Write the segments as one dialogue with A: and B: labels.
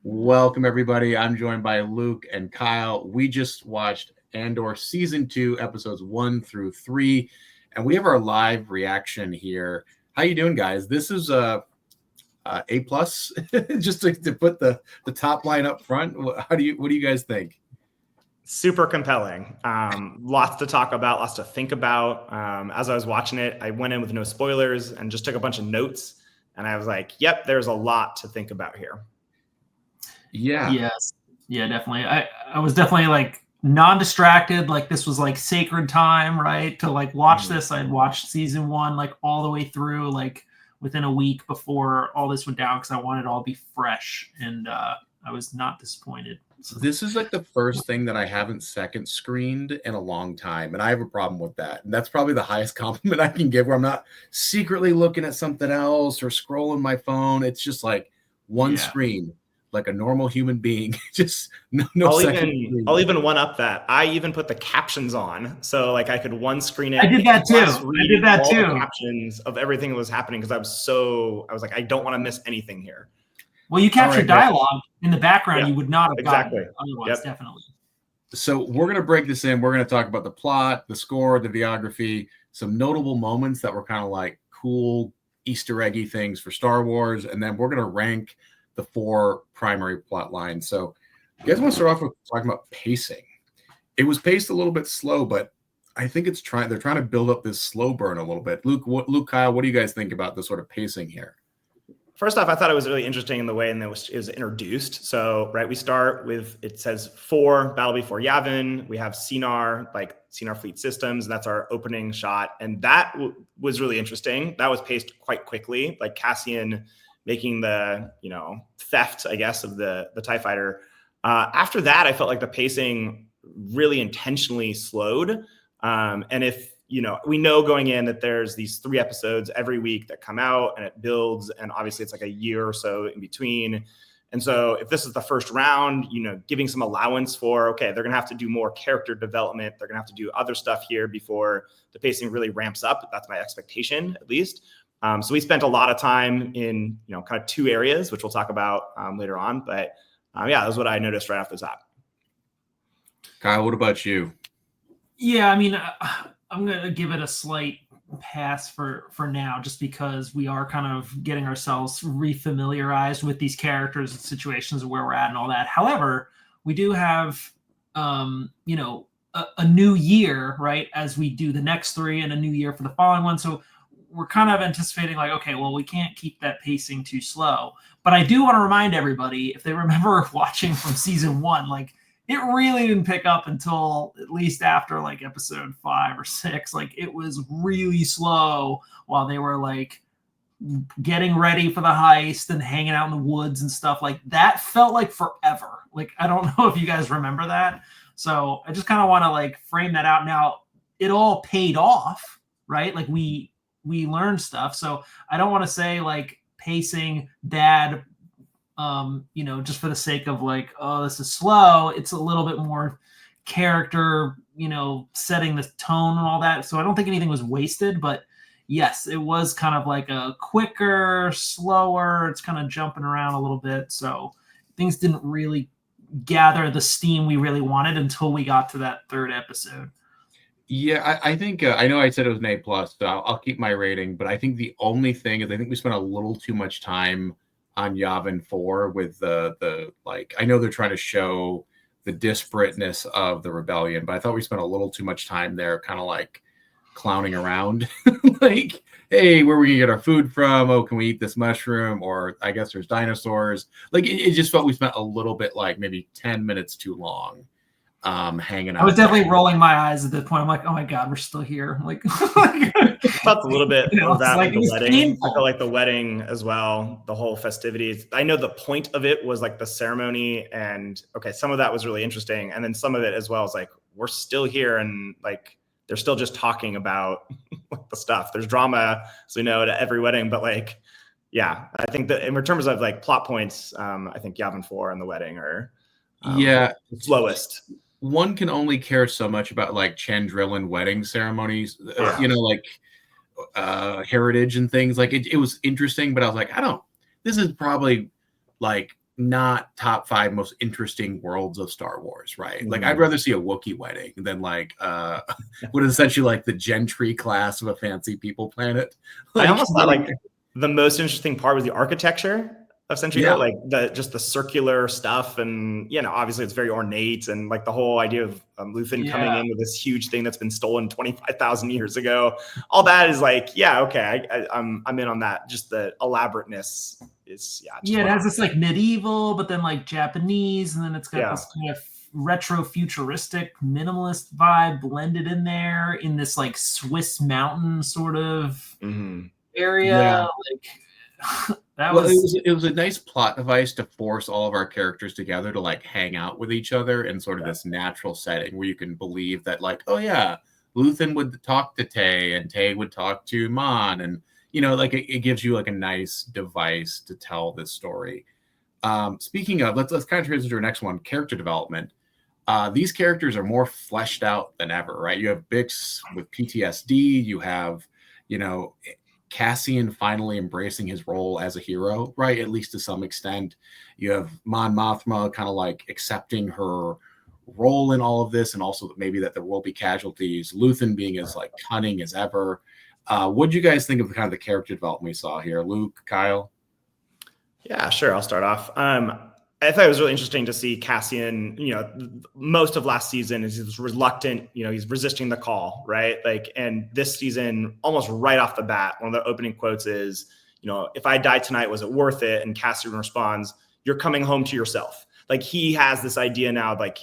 A: Welcome, everybody. I'm joined by Luke and Kyle. We just watched Andor Season 2, Episodes 1 through 3, and we have our live reaction here. How you doing, guys? This is A plus, just to put the top line up front. What do you guys think?
B: Super compelling. Lots to talk about, lots to think about. As I was watching it, I went in with no spoilers and just took a bunch of notes. And I was like, yep, there's a lot to think about here.
A: Yeah.
C: Yes. Yeah, definitely. I was definitely like non-distracted. Like this was like sacred time, right? To like watch this. I'd watched season 1 like all the way through, like within a week before all this went down because I wanted it all to be fresh, and I was not disappointed.
A: So this is like the first thing that I haven't second screened in a long time, and I have a problem with that. And that's probably the highest compliment I can give, where I'm not secretly looking at something else or scrolling my phone. It's just like one screen, like a normal human being. Just no
B: I'll even one up that. I even put the captions on, so like I could one screen it.
C: I did that too. I did that too.
B: The captions of everything that was happening because I was like, I don't want to miss anything here.
C: Well, you captured dialogue in the background. You would not have
B: exactly
C: gotten it otherwise, definitely.
A: So we're going to break this in. We're going to talk about the plot, the score, the videography, some notable moments that were kind of like cool Easter eggy things for Star Wars, and then we're going to rank the 4 primary plot lines. So you guys want to start off with talking about pacing. It was paced a little bit slow, but I think they're trying to build up this slow burn a little bit. Luke, Kyle, what do you guys think about the sort of pacing here?
B: First off, I thought it was really interesting in the way it was introduced. So, right, we start with, it says 4, Battle Before Yavin. We have Cinar Fleet Systems. That's our opening shot. And that was really interesting. That was paced quite quickly, like Cassian making the, theft, I guess, of the TIE fighter. After that, I felt like the pacing really intentionally slowed. And if, we know going in that there's these 3 episodes every week that come out and it builds, and obviously it's like a year or so in between. And so if this is the first round, giving some allowance for, okay, they're going to have to do more character development. They're going to have to do other stuff here before the pacing really ramps up. That's my expectation, at least. So we spent a lot of time in, kind of 2 areas, which we'll talk about later on. But that was what I noticed right off the top.
A: Kyle, what about you?
C: Yeah, I mean, I'm going to give it a slight pass for now, just because we are kind of getting ourselves refamiliarized with these characters and situations and where we're at and all that. However, we do have, a new year, right, as we do the next 3, and a new year for the following one. So we're kind of anticipating like, okay, well, we can't keep that pacing too slow. But I do want to remind everybody, if they remember watching from season 1, like, it really didn't pick up until at least after like episode 5 or 6. Like it was really slow while they were like getting ready for the heist and hanging out in the woods and stuff. Like that felt like forever. Like, I don't know if you guys remember that. So I just kind of want to like frame that out. Now it all paid off, right? Like we learned stuff. So I don't want to say like pacing bad, just for the sake of like, oh, this is slow. It's a little bit more character, setting the tone and all that. So I don't think anything was wasted, but yes, it was kind of like a quicker, slower. It's kind of jumping around a little bit. So things didn't really gather the steam we really wanted until we got to that 3rd episode.
A: Yeah, I think I know I said it was an A+, so I'll keep my rating. But I think the only thing is I think we spent a little too much time on Yavin 4 with the like, I know they're trying to show the disparateness of the rebellion, but I thought we spent a little too much time there kind of like clowning around. Like, hey, where are we gonna get our food from? Oh, can we eat this mushroom? Or I guess there's dinosaurs. Like it just felt we spent a little bit, like maybe 10 minutes too long hanging out.
C: I was definitely rolling my eyes at that point. I'm like, oh my God, we're still here. Like,
B: I felt a little bit of that
C: like
B: with the wedding.
C: Painful.
B: I felt like the wedding as well, the whole festivities. I know the point of it was like the ceremony, and okay, some of that was really interesting. And then some of it as well is like, we're still here, and like they're still just talking about the stuff. There's drama, as we know, at every wedding, but like, yeah, I think that in terms of like plot points, I think Yavin 4 and the wedding are slowest.
A: One can only care so much about like Chandrilan wedding ceremonies, like heritage and things. Like it was interesting, but I was like, this is probably like not top 5 most interesting worlds of Star Wars, right? Like I'd rather see a Wookiee wedding than like what is essentially like the gentry class of a fancy people planet.
B: I
A: Like,
B: almost thought like the most interesting part was the architecture of Century
A: Yeah.
B: Hill, like the circular stuff, and obviously it's very ornate, and like the whole idea of Luthen coming in with this huge thing that's been stolen 25,000 years ago. All that is like, yeah, okay, I'm in on that. Just the elaborateness is
C: it has this like medieval, but then like Japanese, and then it's got this kind of retro futuristic minimalist vibe blended in there in this like Swiss mountain sort of area. Like
A: it was a nice plot device to force all of our characters together to like hang out with each other in sort of this natural setting where you can believe that like, oh yeah, Luthen would talk to Tay and Tay would talk to Mon, and like it gives you like a nice device to tell this story. Speaking of, let's kind of transition to our next one, character development. These characters are more fleshed out than ever, right? You have Bix with PTSD. You have, Cassian finally embracing his role as a hero, right? At least to some extent. You have Mon Mothma kind of like accepting her role in all of this, and also maybe that there will be casualties. Luthen being as like cunning as ever. What do you guys think of the kind of the character development we saw here? Luke, Kyle?
B: Yeah, sure. I'll start off. I thought it was really interesting to see Cassian, most of last season he was reluctant, he's resisting the call, right? Like, and this season, almost right off the bat, one of the opening quotes is, if I died tonight, was it worth it? And Cassian responds, you're coming home to yourself. Like, he has this idea now, like,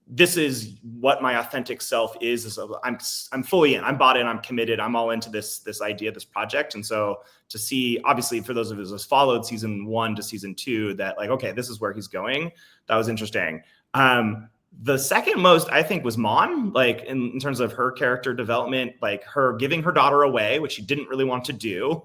B: this is what my authentic self is I'm fully in, I'm bought in, I'm committed, I'm all into this idea, this project. And so to see, obviously for those of us who followed season 1 to season 2, that like, okay, this is where he's going. That was interesting. The second most, I think, was Mon, like in terms of her character development, like her giving her daughter away, which she didn't really want to do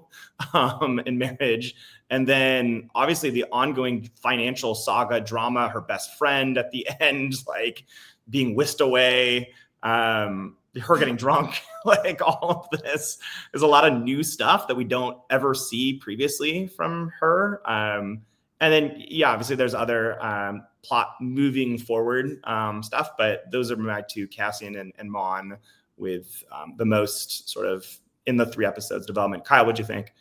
B: in marriage. And then obviously the ongoing financial saga drama, her best friend at the end, like being whisked away, her getting drunk, like all of this is a lot of new stuff that we don't ever see previously from her. And then, obviously there's other plot moving forward stuff, but those are my two, Cassian and Mon, with the most sort of in the 3 episodes development. Kyle, what'd you think?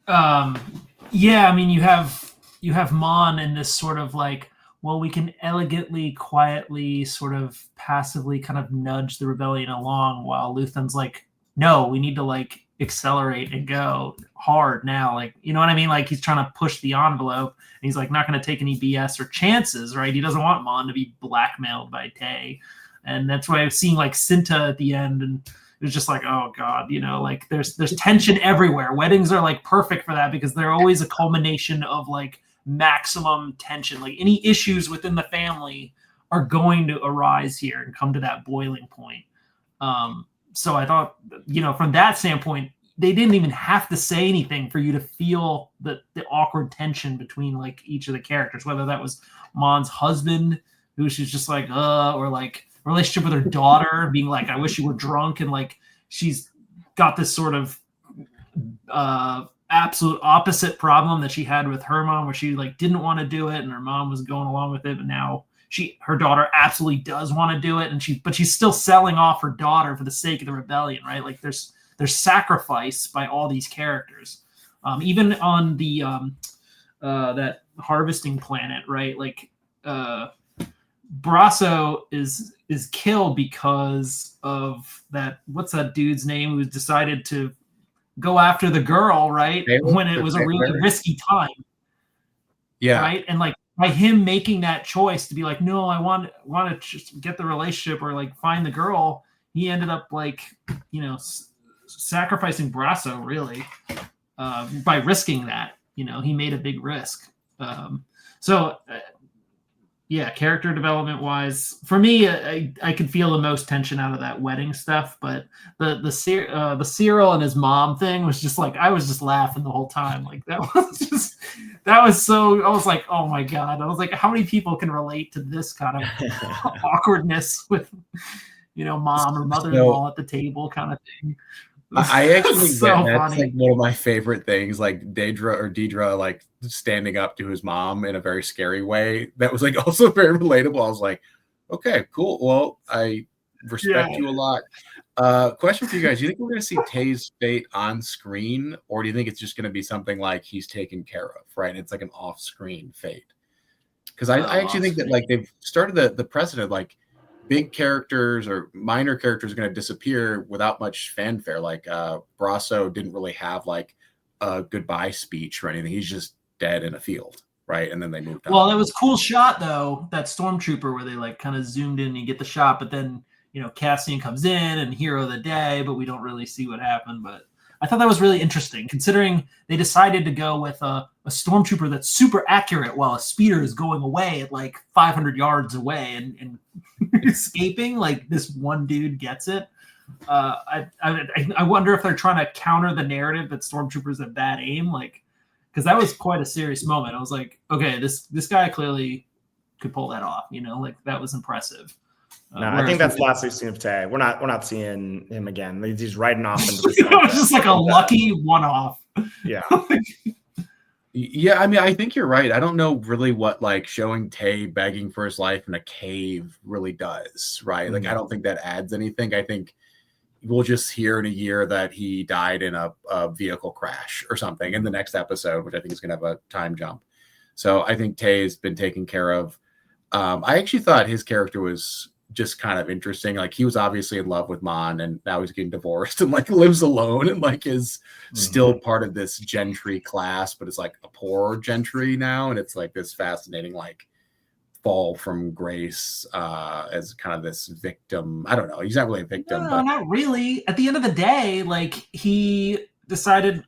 C: I mean, you have Mon in this sort of like, well, we can elegantly, quietly, sort of passively kind of nudge the rebellion along, while Luthen's like, no, we need to like accelerate and go hard now. Like, you know what I mean? Like, he's trying to push the envelope, and he's like not going to take any BS or chances, right? He doesn't want Mon to be blackmailed by Tay. And that's why I was seeing like Cinta at the end, and it was just like, oh God, like there's tension everywhere. Weddings are like perfect for that, because they're always a culmination of like maximum tension. Like any issues within the family are going to arise here and come to that boiling point. So I thought, from that standpoint, they didn't even have to say anything for you to feel the awkward tension between like each of the characters, whether that was Mon's husband, who she's just like, or like relationship with her daughter being like, I wish you were drunk. And like, she's got this sort of absolute opposite problem that she had with her mom, where she like didn't want to do it and her mom was going along with it, but now her daughter absolutely does want to do it, and she's still selling off her daughter for the sake of the rebellion, right? Like there's sacrifice by all these characters, even on the that harvesting planet, right? Like Brasso is killed because of that. What's that dude's name who decided to go after the girl, right? When it was a really risky time.
A: Yeah.
C: Right. And like by him making that choice to be like, no, I want to just get the relationship or like find the girl, he ended up like, sacrificing Brasso really by risking that. He made a big risk. Character development wise, for me, I could feel the most tension out of that wedding stuff. But the Cyril and his mom thing was just like, I was just laughing the whole time. Like that was so. I was like, oh my God. I was like, how many people can relate to this kind of awkwardness with, mom or mother-in-law at the table kind of thing.
A: I actually think
C: So
A: that's
C: funny.
A: like one of my favorite things, like Deidre like standing up to his mom in a very scary way. That was like also very relatable. I was like, okay, cool. Well, I respect
C: Yeah.
A: you a lot. Question for you guys: do you think we're going to see Tay's fate on screen, or do you think it's just going to be something like he's taken care of, right? It's like an off-screen fate. Because I actually think that like they've started the precedent, like big characters or minor characters are going to disappear without much fanfare. Like Brasso didn't really have like a goodbye speech or anything. He's just dead in a field, right? And then they moved on.
C: Well, it was a cool shot though, that stormtrooper where they like kind of zoomed in and you get the shot, but then Cassian comes in and hero of the day, but we don't really see what happened. But I thought that was really interesting, considering they decided to go with a stormtrooper that's super accurate while a speeder is going away at like 500 yards away and escaping. Like this one dude gets it. I wonder if they're trying to counter the narrative that stormtroopers have bad aim, like because that was quite a serious moment. I was like, okay, this guy clearly could pull that off. Like that was impressive.
B: No, I think that's the last we've seen of Tay. We're not seeing him again. He's riding off into the
C: it was just like a lucky one-off.
B: Yeah.
A: Yeah, I mean, I think you're right. I don't know really what like showing Tay begging for his life in a cave really does, right? Like, I don't think that adds anything. I think we'll just hear in a year that he died in a vehicle crash or something in the next episode, which I think is going to have a time jump. So I think Tay's been taken care of. I actually thought his character was just kind of interesting. Like he was obviously in love with Mon and now he's getting divorced and like lives alone and like is still part of this gentry class, but it's like a poor gentry now. And it's like this fascinating, like fall from grace as kind of this victim. I don't know. He's not really a victim.
C: No,
A: but
C: not really. At the end of the day, like he decided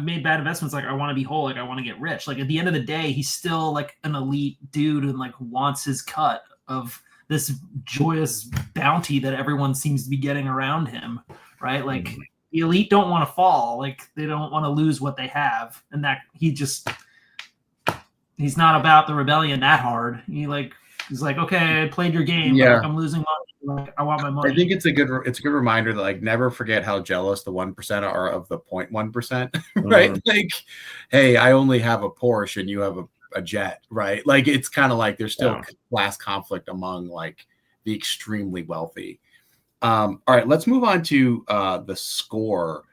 C: made bad investments. Like I want to be whole. Like I want to get rich. Like at the end of the day, he's still like an elite dude and like wants his cut of this joyous bounty that everyone seems to be getting around him, right? Like the elite don't want to fall. Like they don't want to lose what they have. And that he's not about the rebellion that hard. He's like, okay, I played your game, but like, I'm losing money. Like, I want my money.
A: I think it's a good reminder that like never forget how jealous the 1% are of the 0.1%, right? Like, hey, I only have a Porsche and you have a jet, right? Like it's kind of like there's still class conflict among like the extremely wealthy. All right, let's move on to the score.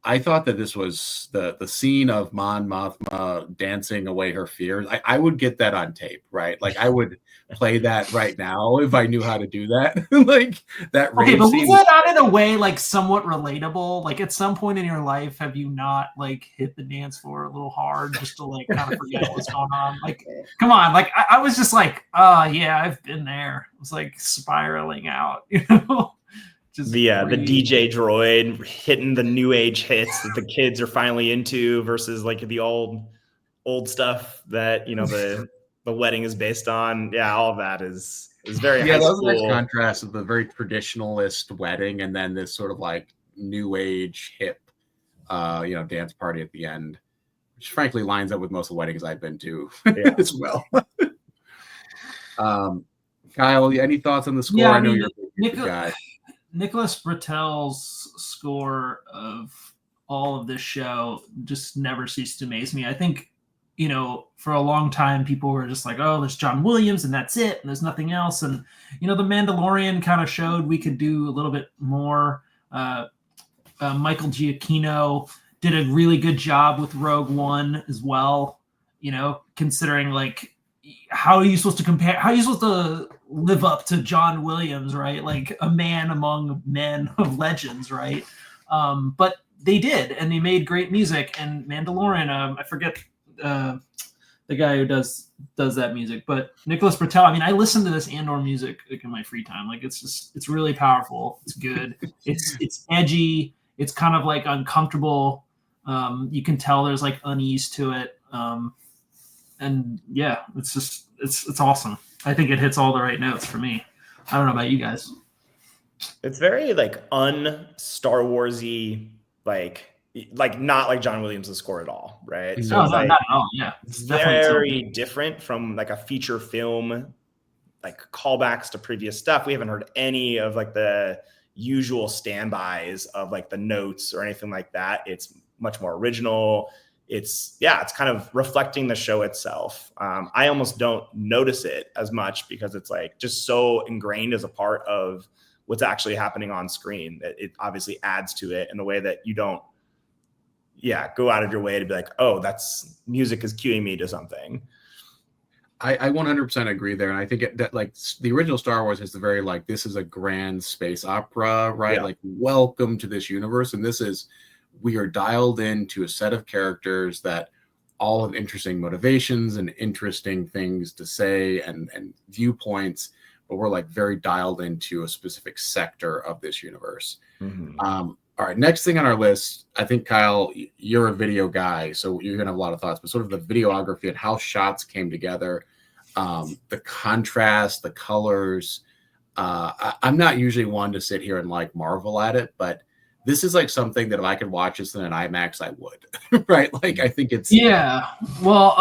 A: I thought that this was the scene of Mon Mothma dancing away her fears. I would get that on tape, right? Like I would play that right now if I knew how to do that. Like that.
C: Okay, but was that not in a way like somewhat relatable? Like at some point in your life, have you not like hit the dance floor a little hard just to like kind of forget what's going on? Like, come on. Like I was just like, oh yeah, I've been there. It was like spiraling out, Just
B: the DJ droid hitting the new age hits that the kids are finally into versus like the old stuff that the wedding is based on. Yeah, all of that is very high
A: that was
B: school.
A: a nice contrast of the very traditionalist wedding and then this sort of like new age hip dance party at the end, which frankly lines up with most of the weddings I've been to as well. Kyle, any thoughts on the score? I know you're a big guy.
C: Nicholas Britell's score of all of this show just never ceased to amaze me. I think, for a long time, people were just like, oh, there's John Williams and that's it. And there's nothing else. And, The Mandalorian kind of showed we could do a little bit more. Michael Giacchino did a really good job with Rogue One as well, considering like, how are you supposed to live up to John Williams, right? Like a man among men of legends, right? But they did, and they made great music. And Mandalorian, I forget the guy who does that music, but Nicholas Britell. I mean, I listen to this Andor music like in my free time. Like it's really powerful. It's good. It's edgy. It's kind of like uncomfortable. You can tell there's like unease to it. And yeah, it's awesome. I think it hits all the right notes for me. I don't know about you guys.
B: It's very like un-Star Warsy, like not like John Williams' score at all, right?
C: So no, not at all. Yeah,
B: it's very different from like a feature film, like callbacks to previous stuff. We haven't heard any of like the usual standbys of like the notes or anything like that. It's much more original. It's kind of reflecting the show itself. I almost don't notice it as much because it's like just so ingrained as a part of what's actually happening on screen that it obviously adds to it in a way that you don't go out of your way to be like, oh, that's music is cueing me to something.
A: I 100% agree there. And I think that like the original Star Wars is the very like, this is a grand space opera, right?
B: Yeah.
A: Like, welcome to this universe. And we are dialed into a set of characters that all have interesting motivations and interesting things to say and viewpoints, but we're like very dialed into a specific sector of this universe.
B: Mm-hmm.
A: All right, next thing on our list, I think, Kyle, you're a video guy, so you're going to have a lot of thoughts, but sort of the videography and how shots came together, the contrast, the colors. I'm not usually one to sit here and like marvel at it, but this is like something that if I could watch this in an IMAX, I would, right? Like, I think it's...
C: Yeah, well,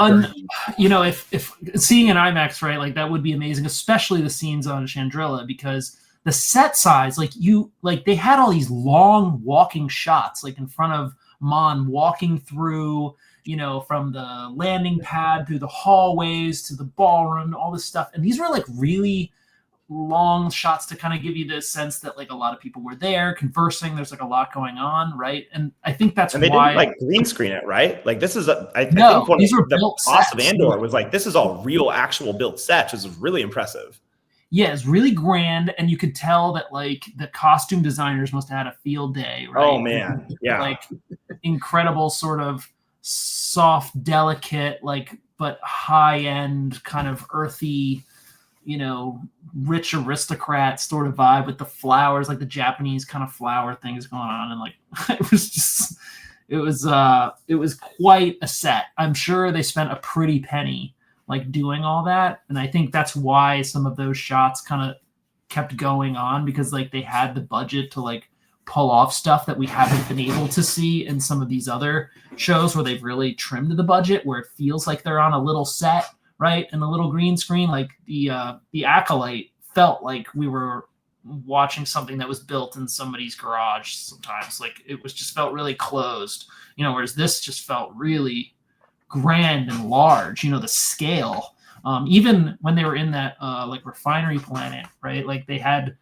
C: if seeing an IMAX, right, like that would be amazing, especially the scenes on Chandrilla, because the set size, they had all these long walking shots, like in front of Mon walking through, from the landing pad through the hallways to the ballroom, all this stuff. And these were like really long shots to kind of give you the sense that like a lot of people were there conversing. There's like a lot going on, right? And I think that's why...
B: And they didn't like green screen it, right? Like this is I think one
C: these
B: of
C: were
B: the
C: built
B: cost of
C: sets.
B: Andor was like, this is all real, actual built sets, which is really impressive.
C: Yeah, it's really grand, and you could tell that like the costume designers must have had a field day, right?
B: Oh man, yeah,
C: like incredible sort of soft, delicate, like but high end, kind of earthy, rich aristocrat sort of vibe with the flowers, like the Japanese kind of flower things going on, and like it was quite a set. I'm sure they spent a pretty penny like doing all that. And I think that's why some of those shots kind of kept going on, because like they had the budget to like pull off stuff that we haven't been able to see in some of these other shows where they've really trimmed the budget, where it feels like they're on a little set, right? And a little green screen. Like the Acolyte felt like we were watching something that was built in somebody's garage sometimes. Like it was just felt really closed, whereas this just felt really grand and large, the scale. Even when they were in that like refinery planet, right? Like they had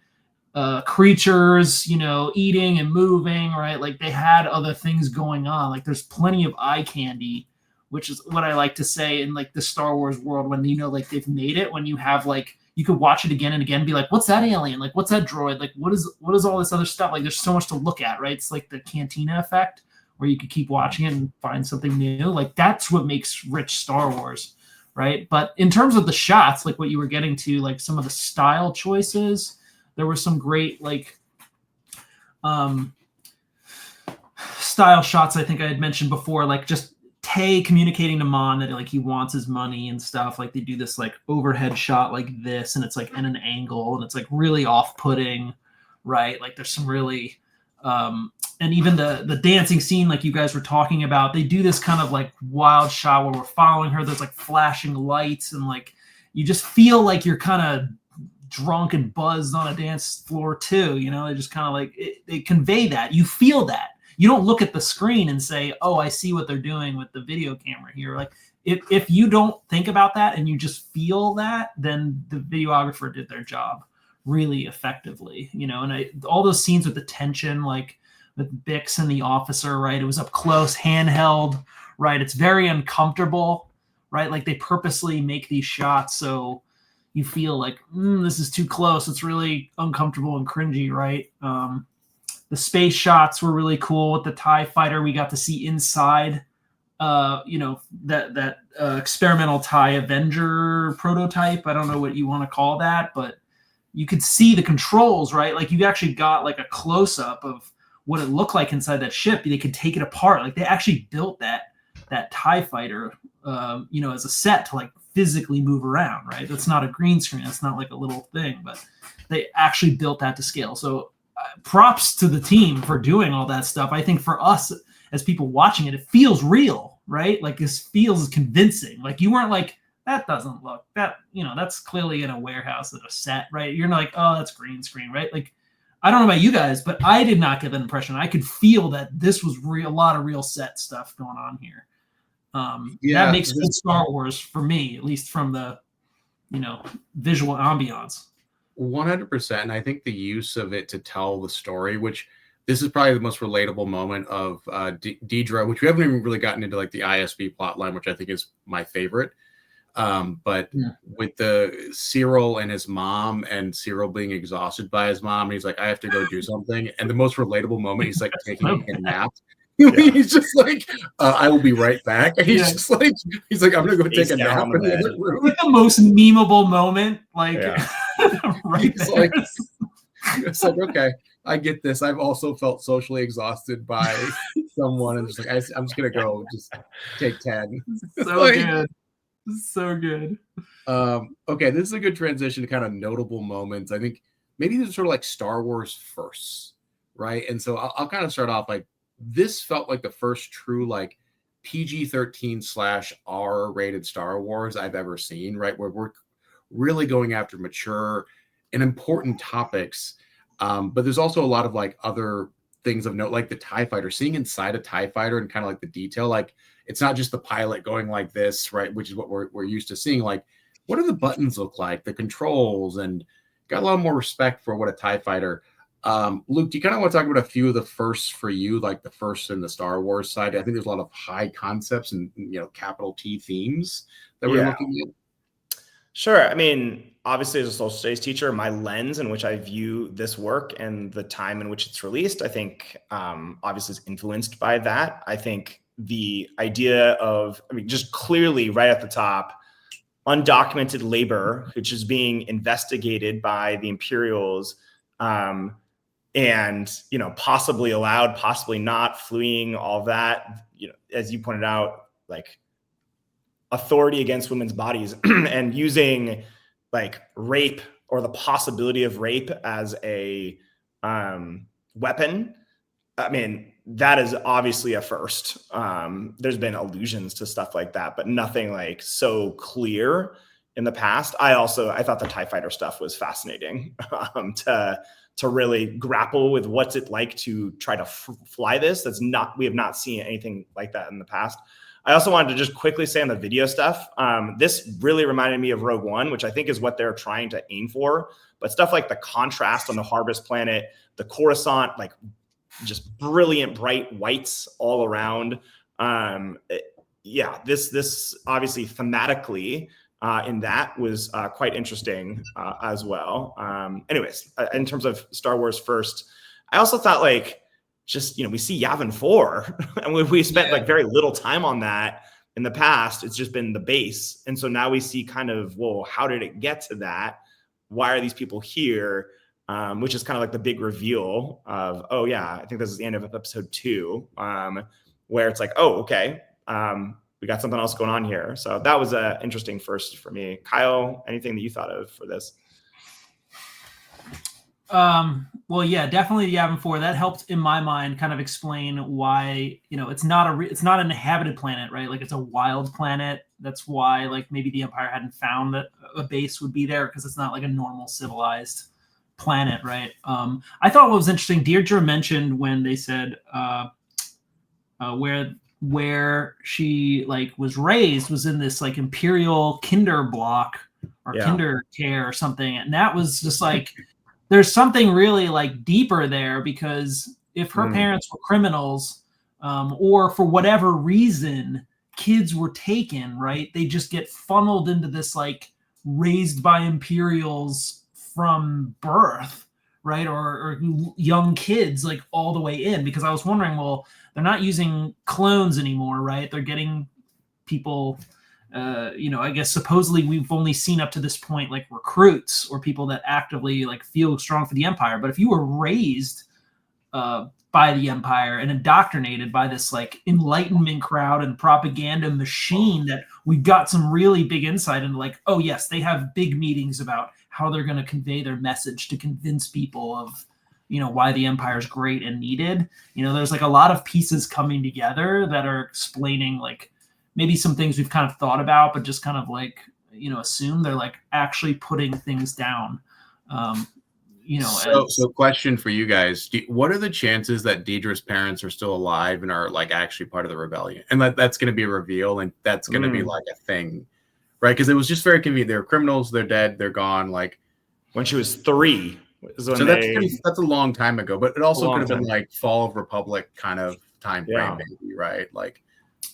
C: creatures, eating and moving, right? Like they had other things going on. Like there's plenty of eye candy, which is what I like to say in like the Star Wars world, when like they've made it, when you have like, you could watch it again and again and be like, what's that alien? Like what's that droid? Like what is all this other stuff? Like there's so much to look at, right? It's like the Cantina effect, where you could keep watching it and find something new. Like that's what makes rich Star Wars, right? But in terms of the shots, like what you were getting to, like some of the style choices, there were some great like style shots. I think I had mentioned before, like just Tay communicating to Mon that like he wants his money and stuff. Like they do this like overhead shot like this, and it's like in an angle, and it's like really off-putting, right? Like there's some really and even the dancing scene, like you guys were talking about, they do this kind of like wild shot where we're following her. There's like flashing lights, and like you just feel like you're kind of drunk and buzzed on a dance floor too. They just kind of like they convey that. You feel that. You don't look at the screen and say, "Oh, I see what they're doing with the video camera here." Like if you don't think about that and you just feel that, then the videographer did their job really effectively. And all those scenes with the tension, like with Bix and the officer, right? It was up close, handheld, right? It's very uncomfortable, right? Like they purposely make these shots so you feel like this is too close. It's really uncomfortable and cringy, right? The space shots were really cool with the TIE fighter. We got to see inside, that experimental TIE Avenger prototype. I don't know what you want to call that, but you could see the controls, right? Like you actually got like a close up of what it looked like inside that ship. They could take it apart. Like they actually built that TIE fighter, as a set to like physically move around, right? That's not a green screen. That's not like a little thing, but they actually built that to scale. So props to the team for doing all that stuff. I think for us as people watching it feels real, right? Like this feels convincing. Like you weren't like, that doesn't look that, that's clearly in a warehouse at a set, right? You're not like, oh, that's green screen, right? Like I don't know about you guys, but I did not get that impression. I could feel that this was a lot of real set stuff going on here. That makes good Star Wars for me, at least from the, visual ambiance.
A: 100%. And I think the use of it to tell the story, which this is probably the most relatable moment of Deidre, which we haven't even really gotten into, like the ISB plotline, which I think is my favorite. But with the Cyril and his mom, and Cyril being exhausted by his mom, and he's like, I have to go do something. And the most relatable moment, he's like taking a nap. He's just like, I will be right back. And he's just like, I'm gonna go take a nap in the other room.
C: Like the most memeable moment, like right
A: it's
C: there.
A: It's like, okay, I get this. I've also felt socially exhausted by someone, and just like, I'm just gonna go just take 10.
C: So good. So good.
A: Okay, this is a good transition to kind of notable moments. I think maybe these are sort of like Star Wars firsts, right? And so I'll kind of start off like, this felt like the first true like PG-13/R rated Star Wars I've ever seen, right? Where we're really going after mature and important topics. But there's also a lot of like other things of note, like the TIE fighter, seeing inside a TIE fighter and kind of like the detail, like it's not just the pilot going like this, right? Which is what we're used to seeing. Like, what do the buttons look like, the controls, and got a lot more respect for what a TIE fighter. Luke, do you kind of want to talk about a few of the firsts for you, like the first in the Star Wars side? I think there's a lot of high concepts and, capital T themes that we're looking at.
B: Sure. I mean, obviously, as a social studies teacher, my lens in which I view this work and the time in which it's released, I think, obviously is influenced by that. I think the idea of, just clearly right at the top, undocumented labor, which is being investigated by the Imperials, and possibly allowed, possibly not, fleeing, all that, as you pointed out, like authority against women's bodies and using like rape or the possibility of rape as a weapon. I mean, that is obviously a first. There's been allusions to stuff like that, but nothing like so clear in the past. I thought the TIE fighter stuff was fascinating to really grapple with what's it like to try to fly this. We have not seen anything like that in the past. I also wanted to just quickly say on the video stuff, this really reminded me of Rogue One, which I think is what they're trying to aim for. But stuff like the contrast on the Harvest planet, the Coruscant, like just brilliant bright whites all around. This obviously thematically in that was quite interesting as well. Anyways, in terms of Star Wars first, I also thought like, just, we see Yavin 4 and we spent like very little time on that in the past. It's just been the base. And so now we see kind of, well, how did it get to that? Why are these people here? Which is kind of like the big reveal of, oh yeah, I think this is the end of episode 2, where it's like, oh, okay. We got something else going on here. So that was an interesting first for me. Kyle, anything that you thought of for this?
C: Well, yeah, definitely the Yavin 4. That helped in my mind kind of explain why, it's not an inhabited planet, right? Like it's a wild planet. That's why like maybe the Empire hadn't found that a base would be there, because it's not like a normal civilized planet, right? I thought what was interesting, Deirdre mentioned when they said where she like was raised was in this like Imperial kinder block or kinder care or something, and that was just like there's something really like deeper there, because if her parents were criminals, or for whatever reason kids were taken, right, they just get funneled into this like raised by Imperials from birth, right, or young kids like all the way in. Because I was wondering, well, they're not using clones anymore, right? They're getting people, I guess supposedly we've only seen up to this point like recruits or people that actively like feel strong for the Empire. But if you were raised by the Empire and indoctrinated by this like Enlightenment crowd and propaganda machine, that we got some really big insight into like, oh yes, they have big meetings about how they're going to convey their message to convince people of, why the Empire is great and needed. There's like a lot of pieces coming together that are explaining like maybe some things we've kind of thought about, but just kind of like, assume they're like actually putting things down.
A: So question for you guys: what are the chances that Deidre's parents are still alive and are like actually part of the rebellion, and that's going to be a reveal, and that's going to be like a thing, right? Because it was just very convenient. They're criminals. They're dead. They're gone. Like
B: when she was 3.
A: So that's a long time ago, but it also could have been like Fall of Republic kind of time frame, maybe, right? Like,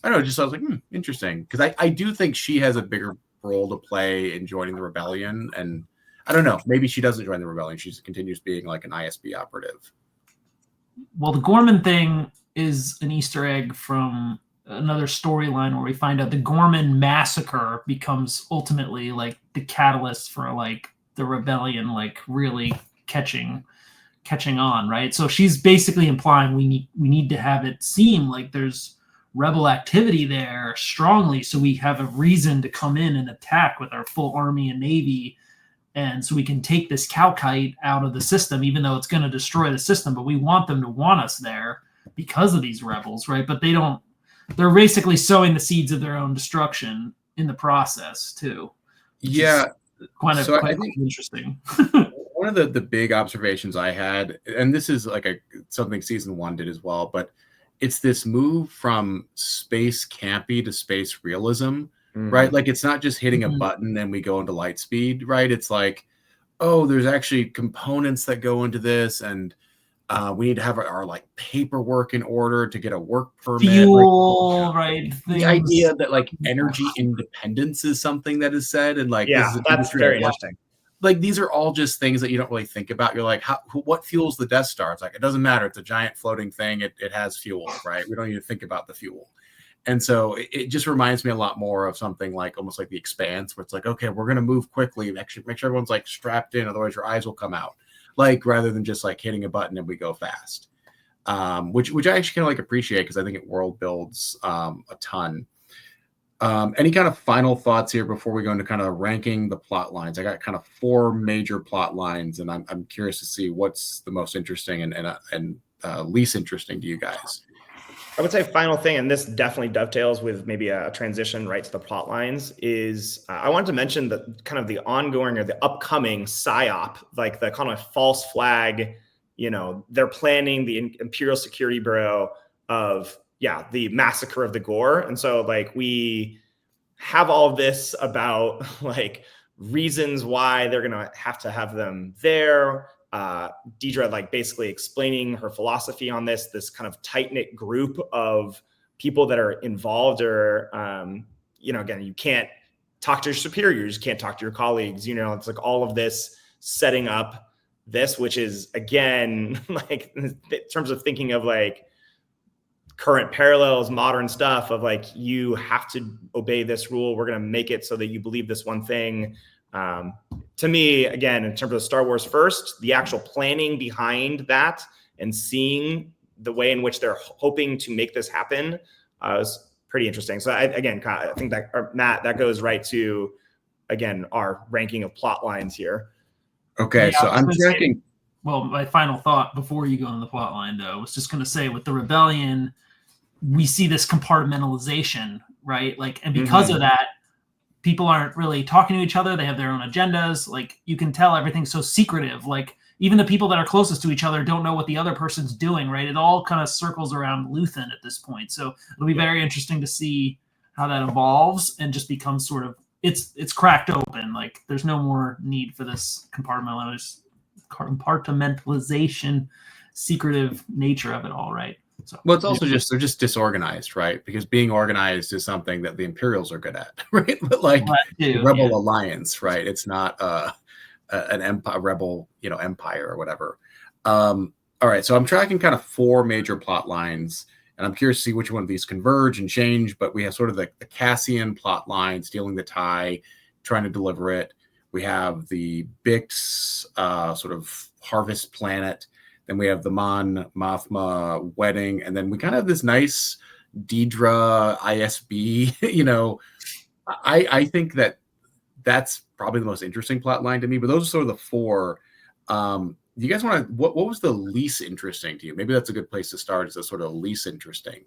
A: I don't know, just I was like, interesting. Because I do think she has a bigger role to play in joining the rebellion. And I don't know, maybe she doesn't join the rebellion. She continues being like an ISB operative.
C: Well, the Gorman thing is an Easter egg from another storyline where we find out the Gorman massacre becomes ultimately like the catalyst for like the rebellion, like really catching on, right? So she's basically implying we need to have it seem like there's rebel activity there strongly, so we have a reason to come in and attack with our full army and navy, and so we can take this Calkite out of the system, even though it's going to destroy the system. But we want them to want us there because of these rebels, right? But they don't. They're basically sowing the seeds of their own destruction in the process too.
A: Yeah,
C: quite interesting.
A: One of the big observations I had, and this is like something season 1 did as well, but it's this move from space campy to space realism, right? Like it's not just hitting a button and we go into light speed, right? It's like, oh, there's actually components that go into this, and we need to have our like paperwork in order to get a work permit.
C: Fuel, right?
A: The idea that like energy independence is something that is said, and like
B: this is that's very interesting.
A: Like these are all just things that you don't really think about. You're like, what fuels the Death Star? It's like, it doesn't matter. It's a giant floating thing. It has fuel, right? We don't need to think about the fuel. And so it just reminds me a lot more of something like almost like The Expanse, where it's like, okay, we're going to move quickly. Actually, make sure everyone's like strapped in. Otherwise your eyes will come out. Like rather than just like hitting a button and we go fast, which I actually kind of like appreciate, because I think it world builds a ton. Any kind of final thoughts here before we go into kind of ranking the plot lines? I got kind of 4 major plot lines, and I'm curious to see what's the most interesting and least interesting to you guys.
B: I would say final thing, and this definitely dovetails with maybe a transition right to the plot lines, is I wanted to mention that kind of the ongoing or the upcoming PSYOP, like the kind of false flag, they're planning the Imperial Security Bureau of the massacre of the Gore. And so like we have all of this about like reasons why they're going to have them there. Deidre like basically explaining her philosophy on this kind of tight-knit group of people that are involved, or again, you can't talk to your superiors, you can't talk to your colleagues, it's like all of this setting up this, which is again, like in terms of thinking of like current parallels, modern stuff of like, you have to obey this rule. We're going to make it so that you believe this one thing. To me, again, in terms of Star Wars first, the actual planning behind that and seeing the way in which they're hoping to make this happen is pretty interesting. So I think that, Matt, that goes right to, again, our ranking of plot lines here.
A: Okay, so I'm tracking.
C: Well, my final thought before you go on the plot line, though, was just going to say with the rebellion, we see this compartmentalization, right? Like, and because of that, people aren't really talking to each other. They have their own agendas. Like, you can tell everything's so secretive. Like, even the people that are closest to each other don't know what the other person's doing, right? It all kind of circles around Luthen at this point. So it'll be very interesting to see how that evolves and just becomes sort of, it's cracked open. Like, there's no more need for this compartmentalization, secretive nature of it all, right? So,
A: well, it's also just, they're just disorganized, right? Because being organized is something that the Imperials are good at, right? But like the Rebel Alliance, right? It's not an empire, rebel, empire or whatever. All right, so I'm tracking kind of 4 major plot lines, and I'm curious to see which one of these converge and change. But we have sort of the Cassian plot line, stealing the tie, trying to deliver it. We have the Bix sort of harvest planet. Then we have the Mon Mothma wedding, and then we kind of have this nice Deidre ISB. I think that's probably the most interesting plot line to me. But those are sort of the 4. Do you guys want to? What was the least interesting to you? Maybe that's a good place to start. Is the sort of least interesting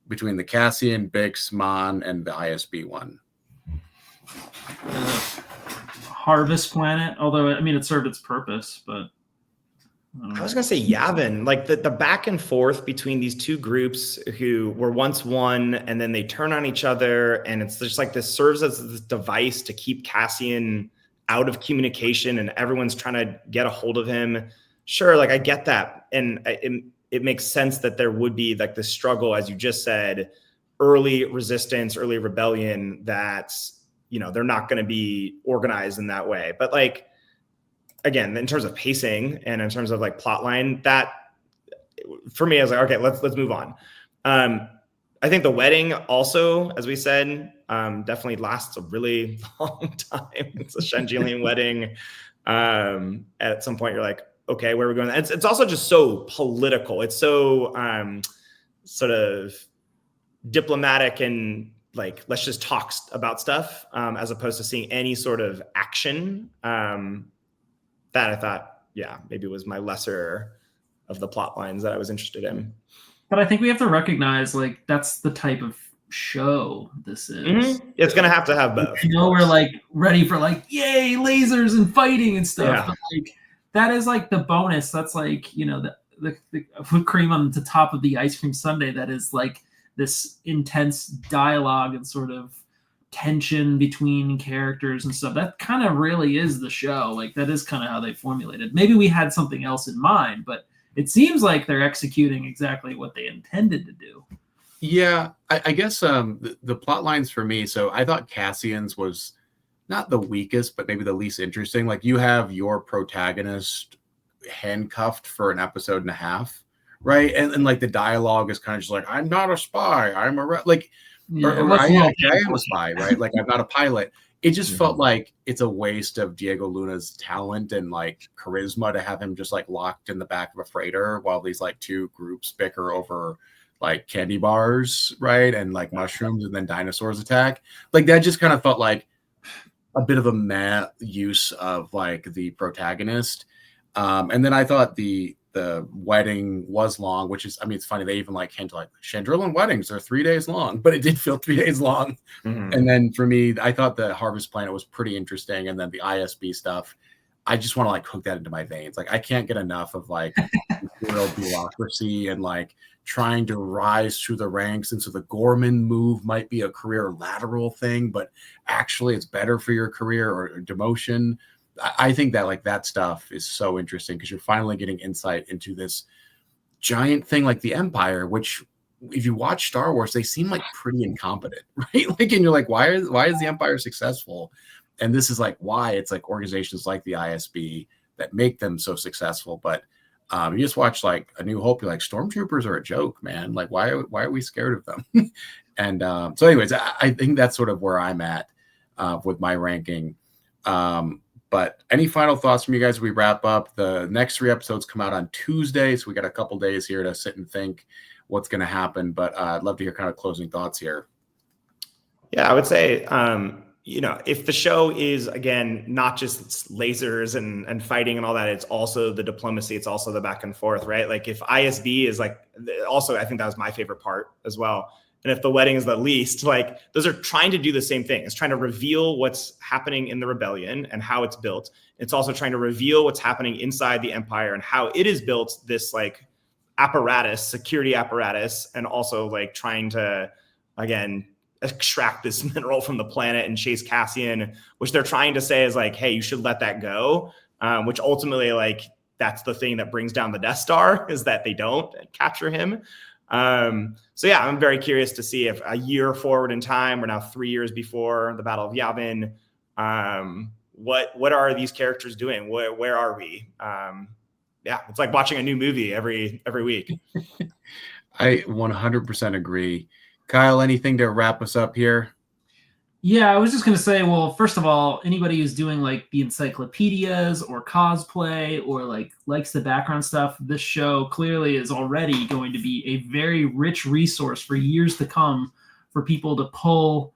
A: between the Cassian, Bix, Mon, and the ISB one.
C: Harvest Planet, although I mean it served its purpose, but
B: I was gonna say Yavin, like the back and forth between these two groups who were once one, and then they turn on each other, and it's just like this serves as this device to keep Cassian out of communication, and everyone's trying to get a hold of him. Sure, like I get that, and it makes sense that there would be like this struggle, as you just said, early resistance, early rebellion. That they're not going to be organized in that way, but like. Again, in terms of pacing and in terms of like plot line, that for me, I was like, okay, let's move on. I think the wedding also, as we said, definitely lasts a really long time. It's a Shangelian wedding. At some point, you're like, okay, where are we going? It's also just so political. It's so sort of diplomatic and like, let's just talk about stuff as opposed to seeing any sort of action. That I thought, yeah, maybe was my lesser of the plot lines that I was interested in.
C: But I think we have to recognize, like, that's the type of show this is.
B: Mm-hmm. It's going to have both.
C: We're like ready for like, yay, lasers and fighting and stuff.
B: Yeah.
C: But like, that is like the bonus. That's like, the whipped cream on the top of the ice cream sundae. That is like this intense dialogue and sort of tension between characters and stuff. That kind of really is the show. Like, that is kind of how they formulated. Maybe we had something else in mind, but it seems like they're executing exactly what they intended to do.
A: Yeah, I guess the plot lines for me, so I thought Cassian's was not the weakest, but maybe the least interesting. Like, you have your protagonist handcuffed for an episode and a half, right? And like the dialogue is kind of just like, I'm not a spy, I'm a I am a spy, right? Like, I'm not a pilot. It just felt like it's a waste of Diego Luna's talent and like charisma to have him just like locked in the back of a freighter while these like two groups bicker over like candy bars, right? And like mushrooms, and then dinosaurs attack. Like, that just kind of felt like a bit of a meh use of like the protagonist. And then I thought the wedding was long, which is, I mean, it's funny. They even like hint like Chandrillan weddings are 3 days long, but it did feel 3 days long. Mm-hmm. And then for me, I thought the Harvest Planet was pretty interesting. And then the ISB stuff, I just want to like hook that into my veins. Like, I can't get enough of like imperial bureaucracy and like trying to rise through the ranks. And so the Gorman move might be a career lateral thing, but actually it's better for your career or demotion. I think that like that stuff is so interesting because you're finally getting insight into this giant thing like the Empire, which if you watch Star Wars, they seem like pretty incompetent, right? Like, and you're like, why is the Empire successful? And this is like why. It's like organizations like the ISB that make them so successful. But you just watch like A New Hope, you're like, stormtroopers are a joke, man. Like, why are we scared of them? And so anyways, I think that's sort of where I'm at with my ranking. But any final thoughts from you guys as we wrap up? The next 3 episodes come out on Tuesday, so we got a couple days here to sit and think what's going to happen. But I'd love to hear kind of closing thoughts here.
B: Yeah, I would say, if the show is, again, not just lasers and fighting and all that, it's also the diplomacy, it's also the back and forth, right? Like, if ISB is like, also, I think that was my favorite part as well. And if the wedding is the least, like, those are trying to do the same thing. It's trying to reveal what's happening in the rebellion and how it's built. It's also trying to reveal what's happening inside the Empire and how it is built, this like apparatus, security apparatus, and also like trying to, again, extract this mineral from the planet and chase Cassian, which they're trying to say is like, hey, you should let that go, which ultimately, like, that's the thing that brings down the Death Star, is that they don't capture him. So yeah, I'm very curious to see if a year forward in time, we're now 3 years before the Battle of Yavin. What are these characters doing? Where are we? Yeah, it's like watching a new movie every week.
A: I 100% agree. Kyle, anything to wrap us up here?
C: Yeah, I was just going to say, well, first of all, anybody who's doing like the encyclopedias or cosplay or like likes the background stuff, this show clearly is already going to be a very rich resource for years to come for people to pull,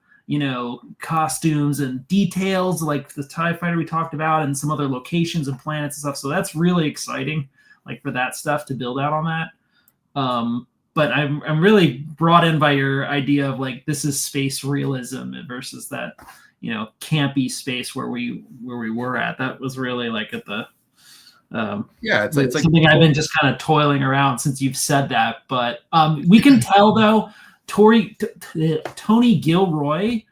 C: costumes and details like the TIE fighter we talked about and some other locations and planets and stuff. So that's really exciting, like, for that stuff to build out on that. But I'm really brought in by your idea of like, this is space realism versus that, campy space where we were at. That was really like at the
A: it's like
C: something I've been just kind of toiling around since you've said that. But we can tell though, Tony Gilroy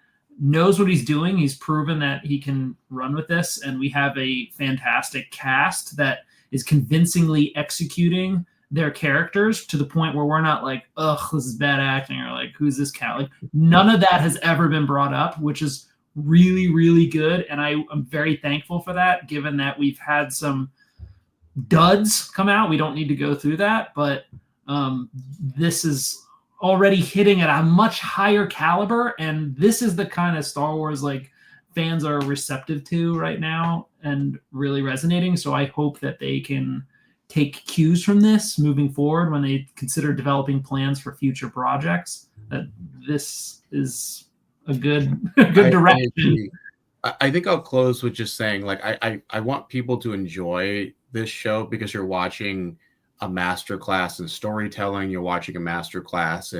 C: knows what he's doing. He's proven that he can run with this, and we have a fantastic cast that is convincingly executing their characters to the point where we're not like, ugh, this is bad acting, or like, who's this cat? Like, none of that has ever been brought up, which is really, really good. And I'm very thankful for that, given that we've had some duds come out. We don't need to go through that, but this is already hitting at a much higher caliber, and this is the kind of Star Wars like fans are receptive to right now and really resonating. So I hope that they can take cues from this moving forward when they consider developing plans for future projects. That this is a good direction.
A: I think I'll close with just saying, like, I want people to enjoy this show because you're watching a masterclass in storytelling. You're watching a masterclass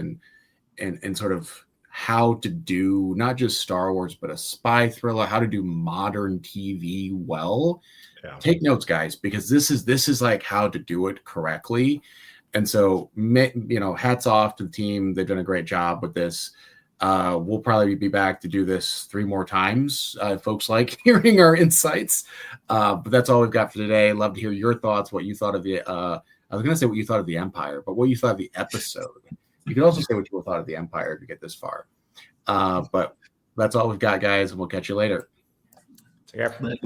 A: in sort of how to do not just Star Wars, but a spy thriller, how to do modern TV well. Yeah. Take notes, guys, because this is like how to do it correctly. And so, hats off to the team. They've done a great job with this. We'll probably be back to do this 3 more times. Folks like hearing our insights. But that's all we've got for today. Love to hear your thoughts, what you thought of the I was going to say what you thought of the Empire, but what you thought of the episode. You could also say what you thought of the Empire if you get this far. But that's all we've got, guys, and we'll catch you later.
B: Take care.